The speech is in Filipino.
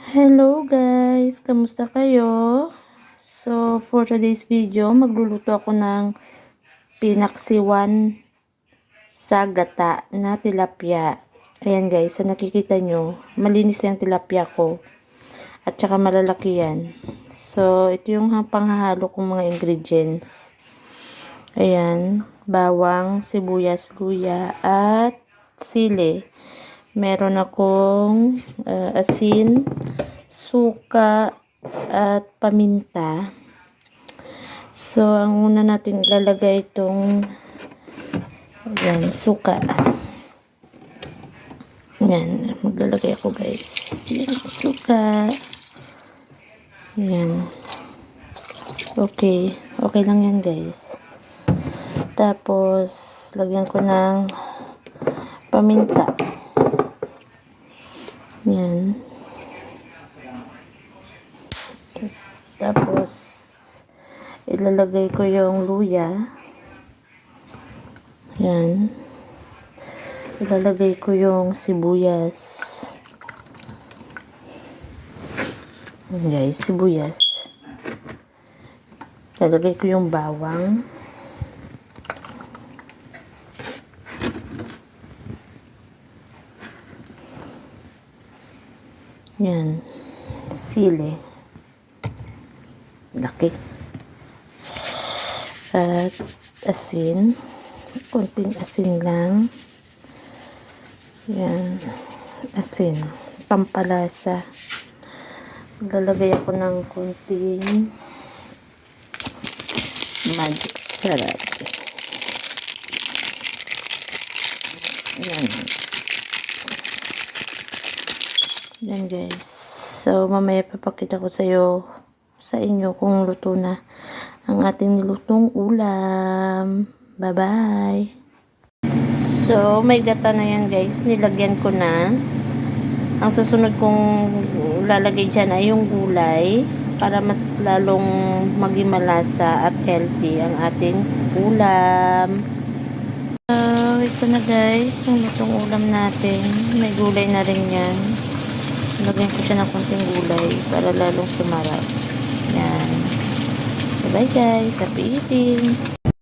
Hello guys! Kamusta kayo? So, for today's video, magluluto ako ng pinaksiwan sa gata na tilapia. Ayan guys, sa nakikita nyo, malinis yung tilapia ko. At saka malalaki yan. So, ito yung panghahalo kong mga ingredients. Ayan, bawang, sibuyas, luya, at sili. Meron akong asin, suka, at paminta. So, ang una natin ilalagay itong suka. Yan, maglalagay ako guys. Yan, suka. Yan. Okay. Okay lang yan guys. Tapos, lagyan ko ng paminta. Yan. Tapos, ilalagay ko yung luya. Yan. Ilalagay ko yung sibuyas. Yan guys, sibuyas. Ilalagay ko yung bawang. Yan. Sili. Laki. At asin. Konting asin lang. Yan. Asin. Pampalasa. Lalagay ako ng konting magic sarap. Yan. Yan guys. So, mamaya papakita ko sa inyo kung luto na ang ating nilutong ulam. Bye-bye. So, may gata na yan guys. Nilagyan ko na. Ang susunod kong lalagay dyan ay yung gulay para mas lalong maging malasa at healthy ang ating ulam. So, ito na guys. Yung lutong ulam natin. May gulay na rin yan. Lagyan ko siya ng konting gulay para lalong sumarap. Yan. So, bye guys. Happy eating!